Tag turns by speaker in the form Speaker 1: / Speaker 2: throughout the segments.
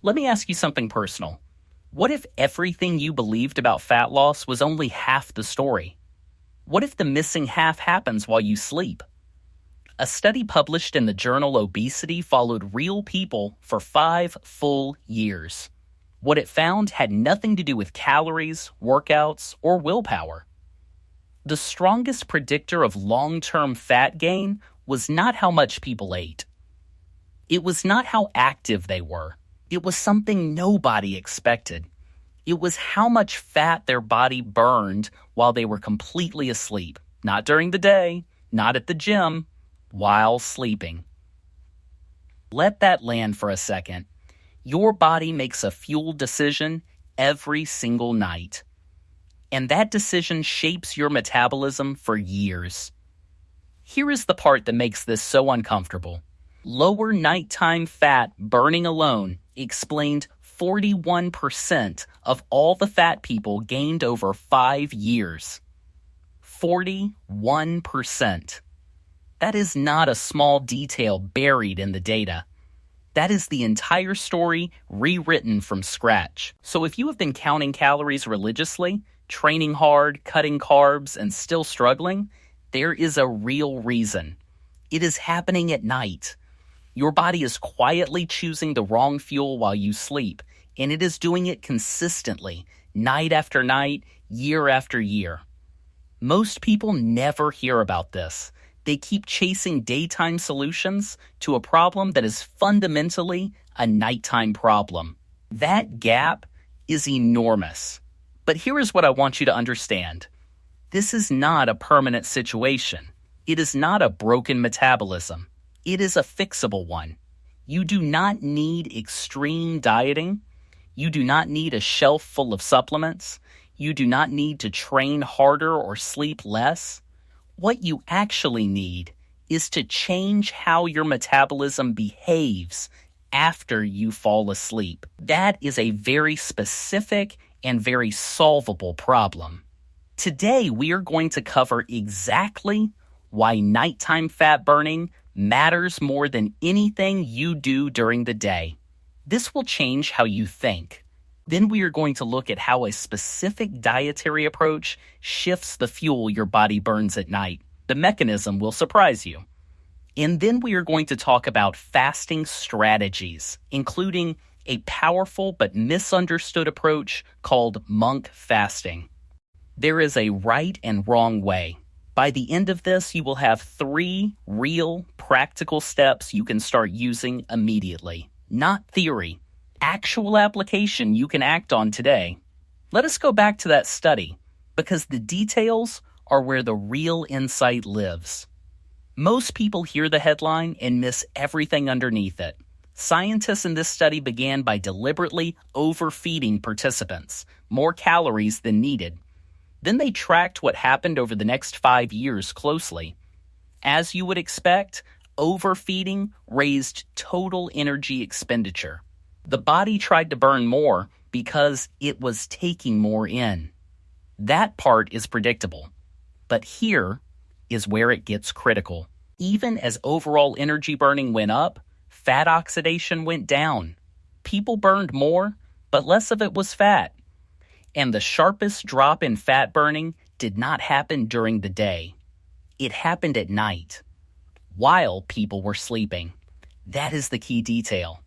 Speaker 1: Let me ask you something personal. What if everything you believed about fat loss was only half the story? What if the missing half happens while you sleep? A study published in the journal Obesity followed real people for 5 full years. What it found had nothing to do with calories, workouts, or willpower. The strongest predictor of long-term fat gain was not how much people ate. It was not how active they were. It was something nobody expected. It was how much fat their body burned while they were completely asleep. Not during the day, not at the gym, while sleeping. Let that land for a second. Your body makes a fuel decision every single night. And that decision shapes your metabolism for years. Here is the part that makes this so uncomfortable. Lower nighttime fat burning alone explained 41% of all the fat people gained over 5 years. 41%. That is not a small detail buried in the data. That is the entire story rewritten from scratch. So if you have been counting calories religiously, training hard, cutting carbs, and still struggling, there is a real reason. It is happening at night. Your body is quietly choosing the wrong fuel while you sleep, and it is doing it consistently, night after night, year after year. Most people never hear about this. They keep chasing daytime solutions to a problem that is fundamentally a nighttime problem. That gap is enormous. But here is what I want you to understand. This is not a permanent situation. It is not a broken metabolism. It is a fixable one. You do not need extreme dieting. You do not need a shelf full of supplements. You do not need to train harder or sleep less. What you actually need is to change how your metabolism behaves after you fall asleep. That is a very specific and very solvable problem. Today, we are going to cover exactly why nighttime fat burning matters more than anything you do during the day. This will change how you think. Then we are going to look at how a specific dietary approach shifts the fuel your body burns at night. The mechanism will surprise you. And then we are going to talk about fasting strategies, including a powerful but misunderstood approach called monk fasting. There is a right and wrong way. By the end of this, you will have 3 real, practical steps you can start using immediately. Not theory. Actual application you can act on today. Let us go back to that study, because the details are where the real insight lives. Most people hear the headline and miss everything underneath it. Scientists in this study began by deliberately overfeeding participants, more calories than needed. Then they tracked what happened over the next 5 years closely. As you would expect, overfeeding raised total energy expenditure. The body tried to burn more because it was taking more in. That part is predictable. But here is where it gets critical. Even as overall energy burning went up, fat oxidation went down. People burned more, but less of it was fat. And the sharpest drop in fat burning did not happen during the day. It happened at night, while people were sleeping. That is the key detail.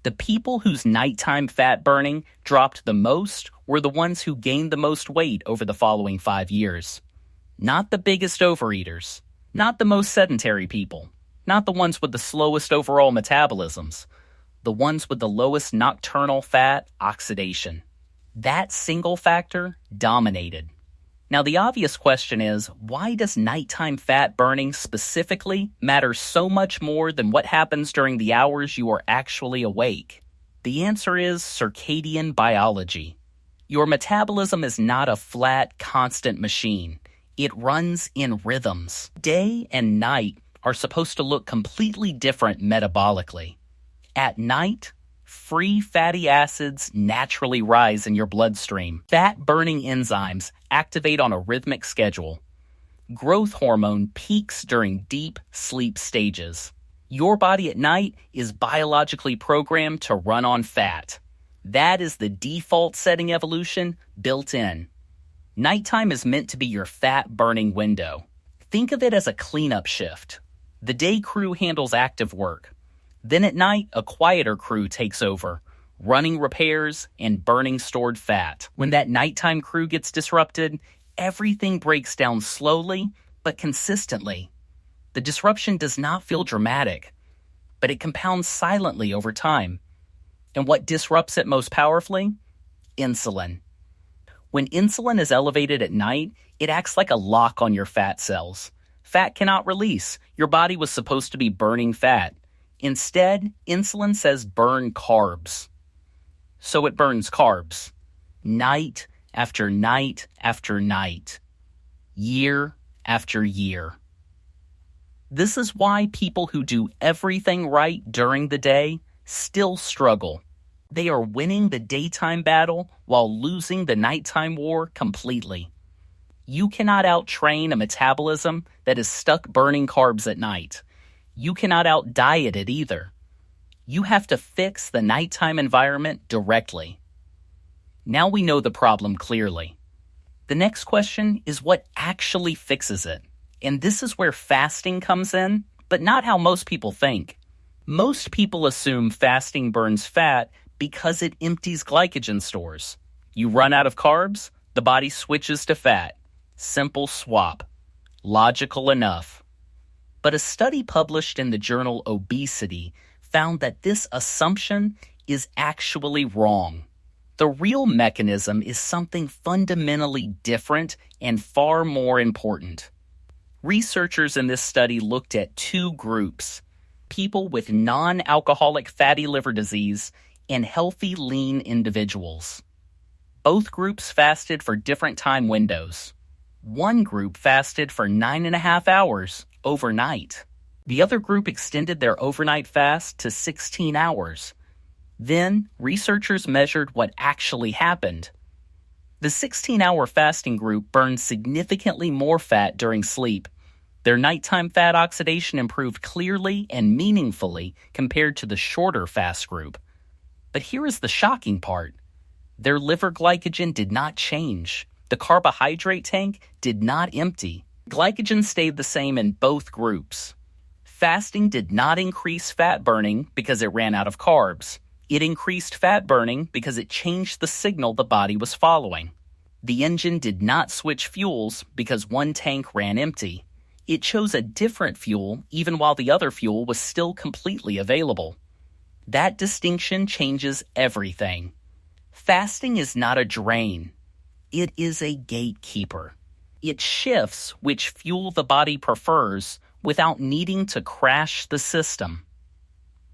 Speaker 1: The people whose nighttime fat burning dropped the most were the ones who gained the most weight over the following 5 years. Not the biggest overeaters, not the most sedentary people, not the ones with the slowest overall metabolisms, the ones with the lowest nocturnal fat oxidation. That single factor dominated. Now, the obvious question is, why does nighttime fat burning specifically matter so much more than what happens during the hours you are actually awake? The answer is circadian biology. Your metabolism is not a flat, constant machine. It runs in rhythms. Day and night are supposed to look completely different metabolically. At night, free fatty acids naturally rise in your bloodstream. Fat-burning enzymes activate on a rhythmic schedule. Growth hormone peaks during deep sleep stages. Your body at night is biologically programmed to run on fat. That is the default setting evolution built in. Nighttime is meant to be your fat-burning window. Think of it as a cleanup shift. The day crew handles active work. Then at night, a quieter crew takes over, running repairs and burning stored fat. When that nighttime crew gets disrupted, everything breaks down slowly but consistently. The disruption does not feel dramatic, but it compounds silently over time. And what disrupts it most powerfully? Insulin. When insulin is elevated at night, it acts like a lock on your fat cells. Fat cannot release. Your body was supposed to be burning fat. Instead, insulin says burn carbs. So it burns carbs. Night after night after night. Year after year. This is why people who do everything right during the day still struggle. They are winning the daytime battle while losing the nighttime war completely. You cannot out-train a metabolism that is stuck burning carbs at night. You cannot out-diet it either. You have to fix the nighttime environment directly. Now we know the problem clearly. The next question is what actually fixes it. And this is where fasting comes in, but not how most people think. Most people assume fasting burns fat because it empties glycogen stores. You run out of carbs, the body switches to fat. Simple swap. Logical enough. But a study published in the journal Obesity found that this assumption is actually wrong. The real mechanism is something fundamentally different and far more important. Researchers in this study looked at two groups: people with non-alcoholic fatty liver disease and healthy lean individuals. Both groups fasted for different time windows. One group fasted for 9.5 hours overnight. The other group extended their overnight fast to 16 hours. Then, researchers measured what actually happened. The 16-hour fasting group burned significantly more fat during sleep. Their nighttime fat oxidation improved clearly and meaningfully compared to the shorter fast group. But here is the shocking part. Their liver glycogen did not change. The carbohydrate tank did not empty. Glycogen stayed the same in both groups. Fasting did not increase fat burning because it ran out of carbs. It increased fat burning because it changed the signal the body was following. The engine did not switch fuels because one tank ran empty. It chose a different fuel even while the other fuel was still completely available. That distinction changes everything. Fasting is not a drain. It is a gatekeeper. It shifts which fuel the body prefers without needing to crash the system.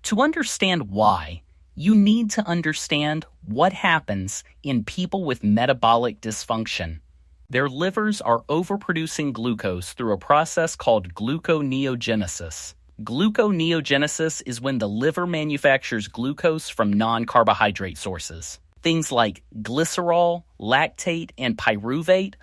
Speaker 1: To understand why, you need to understand what happens in people with metabolic dysfunction. Their livers are overproducing glucose through a process called gluconeogenesis. Gluconeogenesis is when the liver manufactures glucose from non-carbohydrate sources. Things like glycerol, lactate, and pyruvate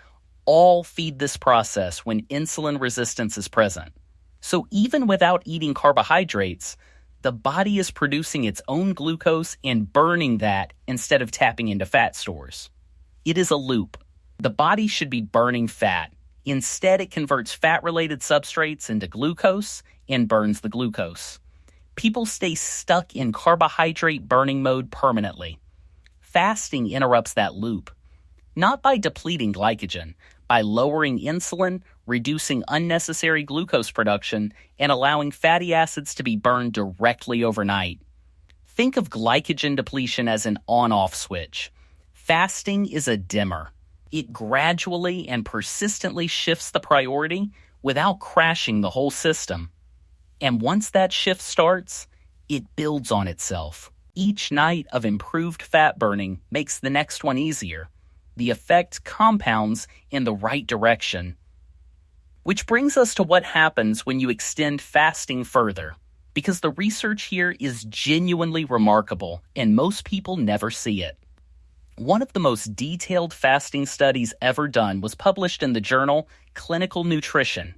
Speaker 1: all feed this process when insulin resistance is present. So even without eating carbohydrates, the body is producing its own glucose and burning that instead of tapping into fat stores. It is a loop. The body should be burning fat. Instead, it converts fat-related substrates into glucose and burns the glucose. People stay stuck in carbohydrate burning mode permanently. Fasting interrupts that loop. Not by depleting glycogen, by lowering insulin, reducing unnecessary glucose production, and allowing fatty acids to be burned directly overnight. Think of glycogen depletion as an on-off switch. Fasting is a dimmer. It gradually and persistently shifts the priority without crashing the whole system. And once that shift starts, it builds on itself. Each night of improved fat burning makes the next one easier. The effect compounds in the right direction. Which brings us to what happens when you extend fasting further, because the research here is genuinely remarkable and most people never see it. One of the most detailed fasting studies ever done was published in the journal Clinical Nutrition.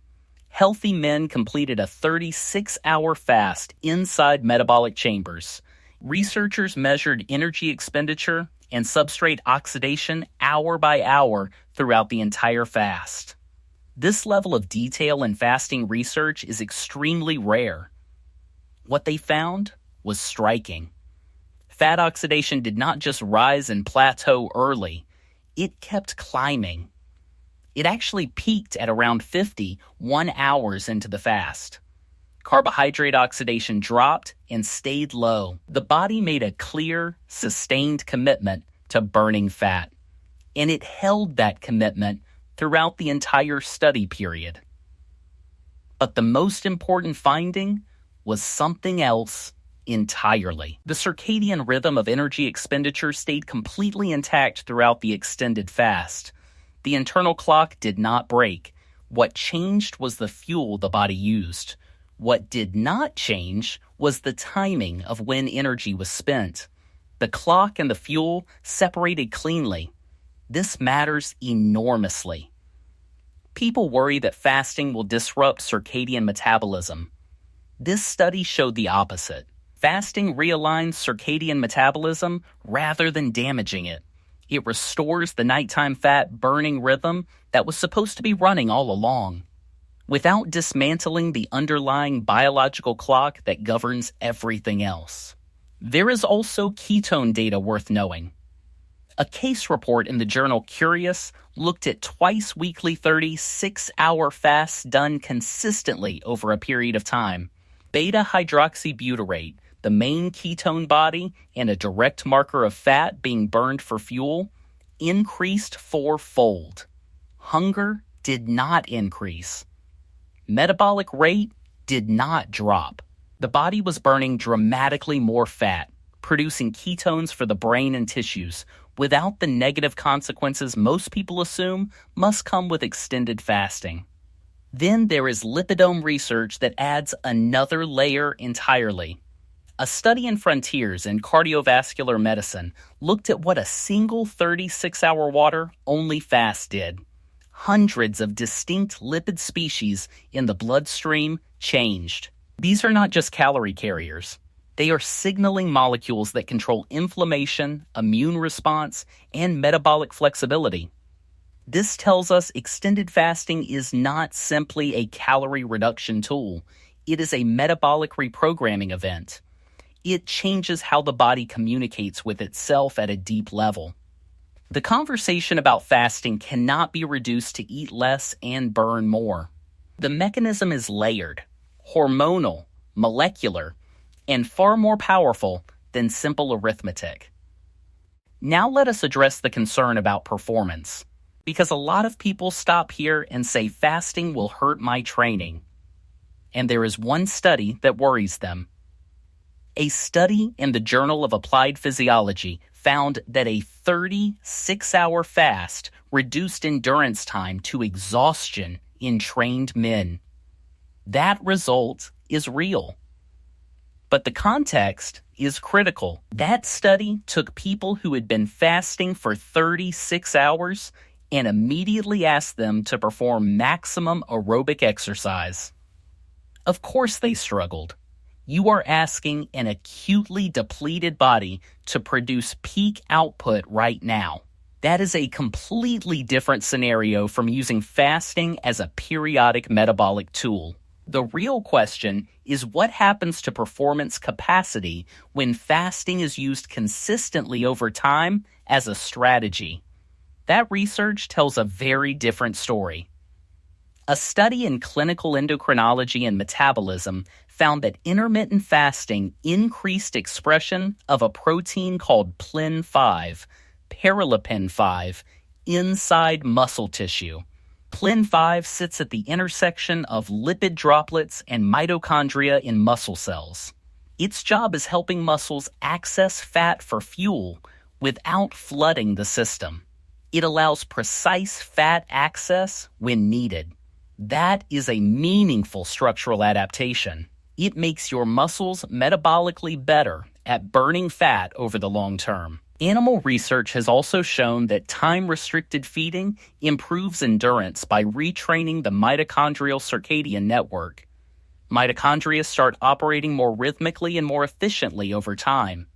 Speaker 1: Healthy men completed a 36-hour fast inside metabolic chambers. Researchers measured energy expenditure and substrate oxidation hour by hour throughout the entire fast. This level of detail in fasting research is extremely rare. What they found was striking. Fat oxidation did not just rise and plateau early, it kept climbing. It actually peaked at around 51 hours into the fast. Carbohydrate oxidation dropped and stayed low. The body made a clear, sustained commitment to burning fat, and it held that commitment throughout the entire study period. But the most important finding was something else entirely. The circadian rhythm of energy expenditure stayed completely intact throughout the extended fast. The internal clock did not break. What changed was the fuel the body used. What did not change was the timing of when energy was spent. The clock and the fuel separated cleanly. This matters enormously. People worry that fasting will disrupt circadian metabolism. This study showed the opposite. Fasting realigns circadian metabolism rather than damaging it. It restores the nighttime fat burning rhythm that was supposed to be running all along, without dismantling the underlying biological clock that governs everything else. There is also ketone data worth knowing. A case report in the journal Curious looked at twice-weekly 36-hour fasts done consistently over a period of time. Beta-hydroxybutyrate, the main ketone body and a direct marker of fat being burned for fuel, increased fourfold. Hunger did not increase. Metabolic rate did not drop. The body was burning dramatically more fat, producing ketones for the brain and tissues, without the negative consequences most people assume must come with extended fasting. Then there is lipidome research that adds another layer entirely. A study in Frontiers in Cardiovascular Medicine looked at what a single 36-hour water-only fast did. Hundreds of distinct lipid species in the bloodstream changed. These are not just calorie carriers. They are signaling molecules that control inflammation, immune response, and metabolic flexibility. This tells us extended fasting is not simply a calorie reduction tool. It is a metabolic reprogramming event. It changes how the body communicates with itself at a deep level. The conversation about fasting cannot be reduced to eat less and burn more. The mechanism is layered, hormonal, molecular, and far more powerful than simple arithmetic. Now let us address the concern about performance, because a lot of people stop here and say fasting will hurt my training. And there is one study that worries them. A study in the Journal of Applied Physiology found that a 36-hour fast reduced endurance time to exhaustion in trained men. That result is real. But the context is critical. That study took people who had been fasting for 36 hours and immediately asked them to perform maximum aerobic exercise. Of course they struggled. You are asking an acutely depleted body to produce peak output right now. That is a completely different scenario from using fasting as a periodic metabolic tool. The real question is what happens to performance capacity when fasting is used consistently over time as a strategy. That research tells a very different story. A study in clinical endocrinology and metabolism found that intermittent fasting increased expression of a protein called PLIN5, paralipin-5, inside muscle tissue. PLIN5 sits at the intersection of lipid droplets and mitochondria in muscle cells. Its job is helping muscles access fat for fuel without flooding the system. It allows precise fat access when needed. That is a meaningful structural adaptation. It makes your muscles metabolically better at burning fat over the long term. Animal research has also shown that time-restricted feeding improves endurance by retraining the mitochondrial circadian network. Mitochondria start operating more rhythmically and more efficiently over time.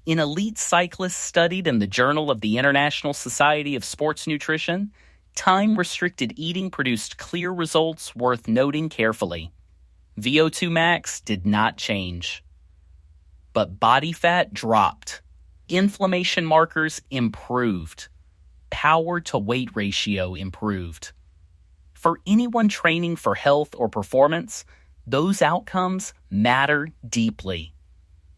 Speaker 1: In elite cyclists studied in the Journal of the International Society of Sports Nutrition, time-restricted eating produced clear results worth noting carefully. VO2 max did not change, but body fat dropped. Inflammation markers improved. Power-to-weight ratio improved. For anyone training for health or performance, those outcomes matter deeply.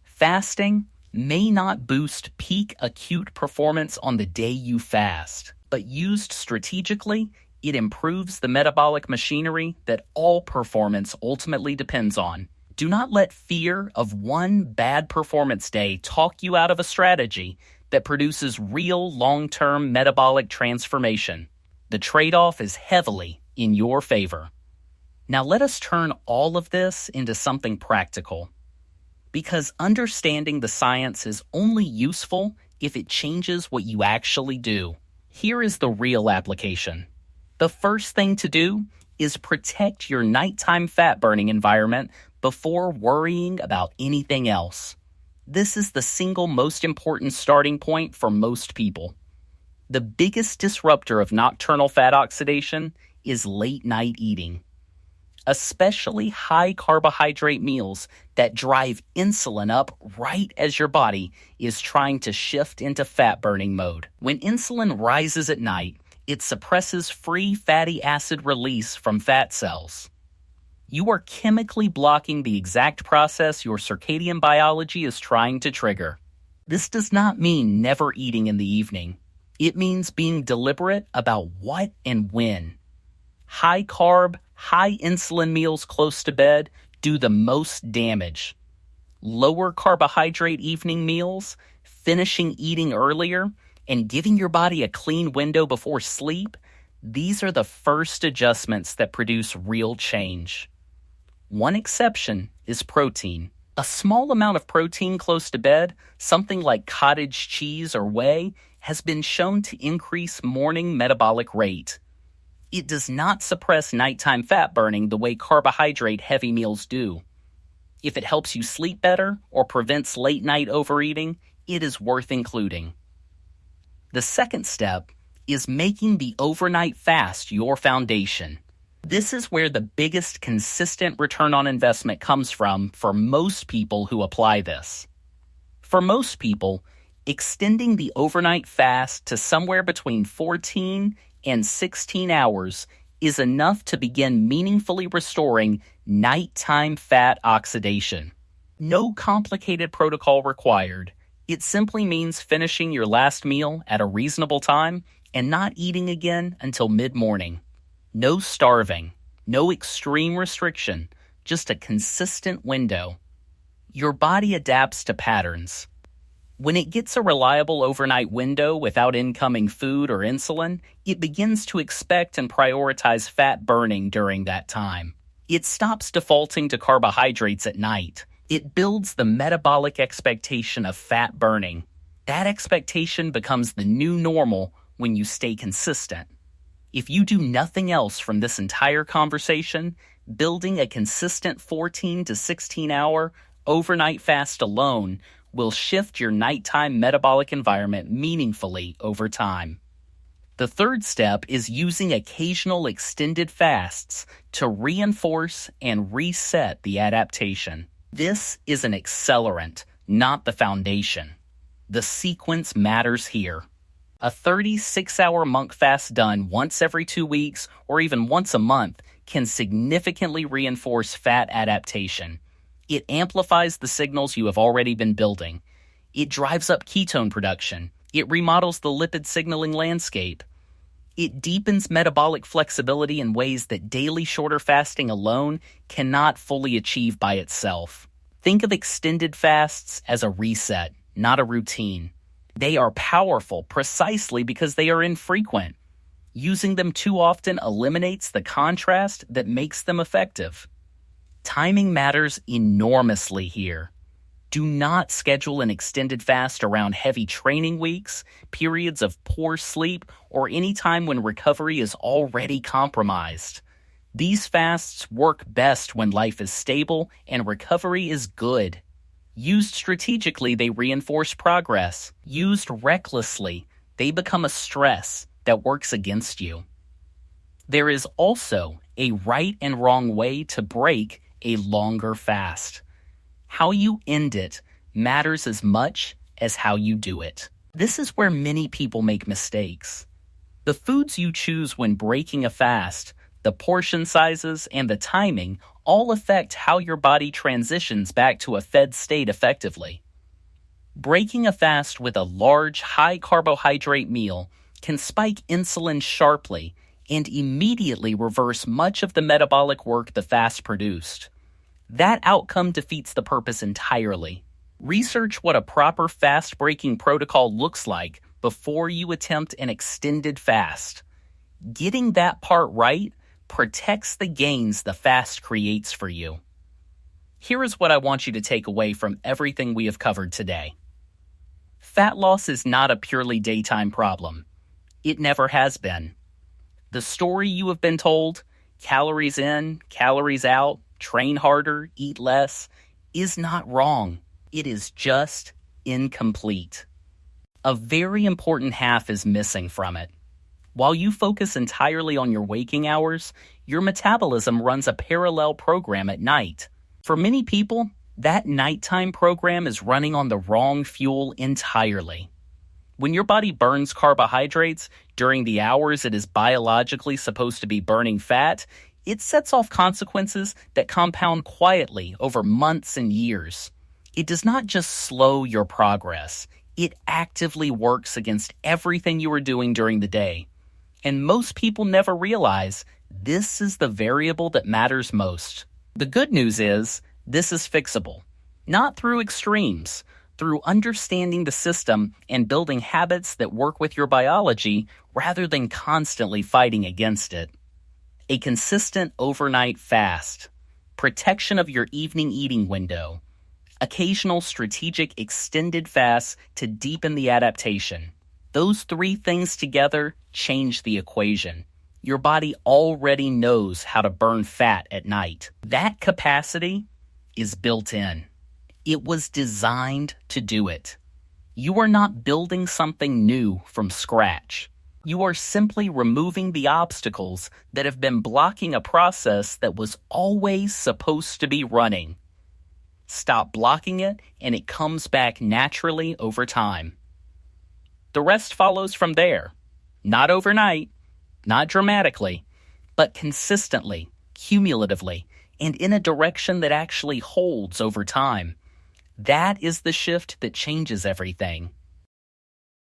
Speaker 1: Fasting may not boost peak acute performance on the day you fast, but used strategically, it improves the metabolic machinery that all performance ultimately depends on. Do not let fear of one bad performance day talk you out of a strategy that produces real long-term metabolic transformation. The trade-off is heavily in your favor. Now let us turn all of this into something practical. Because understanding the science is only useful if it changes what you actually do. Here is the real application. The first thing to do is protect your nighttime fat-burning environment before worrying about anything else. This is the single most important starting point for most people. The biggest disruptor of nocturnal fat oxidation is late-night eating, especially high-carbohydrate meals that drive insulin up right as your body is trying to shift into fat-burning mode. When insulin rises at night, it suppresses free fatty acid release from fat cells. You are chemically blocking the exact process your circadian biology is trying to trigger. This does not mean never eating in the evening. It means being deliberate about what and when. High-carb, high-insulin meals close to bed do the most damage. Lower carbohydrate evening meals, finishing eating earlier, and giving your body a clean window before sleep, these are the first adjustments that produce real change. One exception is protein. A small amount of protein close to bed, something like cottage cheese or whey, has been shown to increase morning metabolic rate. It does not suppress nighttime fat burning the way carbohydrate-heavy meals do. If it helps you sleep better or prevents late-night overeating, it is worth including. The second step is making the overnight fast your foundation. This is where the biggest consistent return on investment comes from for most people who apply this. For most people, extending the overnight fast to somewhere between 14 and 16 hours is enough to begin meaningfully restoring nighttime fat oxidation. No complicated protocol required. It simply means finishing your last meal at a reasonable time and not eating again until mid-morning. No starving, no extreme restriction, just a consistent window. Your body adapts to patterns. When it gets a reliable overnight window without incoming food or insulin, it begins to expect and prioritize fat burning during that time. It stops defaulting to carbohydrates at night. It builds the metabolic expectation of fat burning. That expectation becomes the new normal when you stay consistent. If you do nothing else from this entire conversation, building a consistent 14 to 16 hour overnight fast alone will shift your nighttime metabolic environment meaningfully over time. The third step is using occasional extended fasts to reinforce and reset the adaptation. This is an accelerant, not the foundation. The sequence matters here. A 36-hour monk fast done once every 2 weeks or even once a month can significantly reinforce fat adaptation. It amplifies the signals you have already been building. It drives up ketone production. It remodels the lipid signaling landscape. It deepens metabolic flexibility in ways that daily shorter fasting alone cannot fully achieve by itself. Think of extended fasts as a reset, not a routine. They are powerful precisely because they are infrequent. Using them too often eliminates the contrast that makes them effective. Timing matters enormously here. Do not schedule an extended fast around heavy training weeks, periods of poor sleep, or any time when recovery is already compromised. These fasts work best when life is stable and recovery is good. Used strategically, they reinforce progress. Used recklessly, they become a stress that works against you. There is also a right and wrong way to break a longer fast. How you end it matters as much as how you do it. This is where many people make mistakes. The foods you choose when breaking a fast, the portion sizes, and the timing all affect how your body transitions back to a fed state effectively. Breaking a fast with a large, high-carbohydrate meal can spike insulin sharply and immediately reverse much of the metabolic work the fast produced. That outcome defeats the purpose entirely. Research what a proper fast-breaking protocol looks like before you attempt an extended fast. Getting that part right protects the gains the fast creates for you. Here is what I want you to take away from everything we have covered today. Fat loss is not a purely daytime problem. It never has been. The story you have been told, calories in, calories out, train harder, eat less, is not wrong. It is just incomplete. A very important half is missing from it. While you focus entirely on your waking hours, your metabolism runs a parallel program at night. For many people, that nighttime program is running on the wrong fuel entirely. When your body burns carbohydrates during the hours it is biologically supposed to be burning fat, it sets off consequences that compound quietly over months and years. It does not just slow your progress, it actively works against everything you are doing during the day. And most people never realize this is the variable that matters most. The good news is, this is fixable. Not through extremes, through understanding the system and building habits that work with your biology rather than constantly fighting against it. A consistent overnight fast, protection of your evening eating window, occasional strategic extended fasts to deepen the adaptation. Those three things together change the equation. Your body already knows how to burn fat at night. That capacity is built in. It was designed to do it. You are not building something new from scratch. You are simply removing the obstacles that have been blocking a process that was always supposed to be running. Stop blocking it, and it comes back naturally over time. The rest follows from there. Not overnight, not dramatically, but consistently, cumulatively, and in a direction that actually holds over time. That is the shift that changes everything.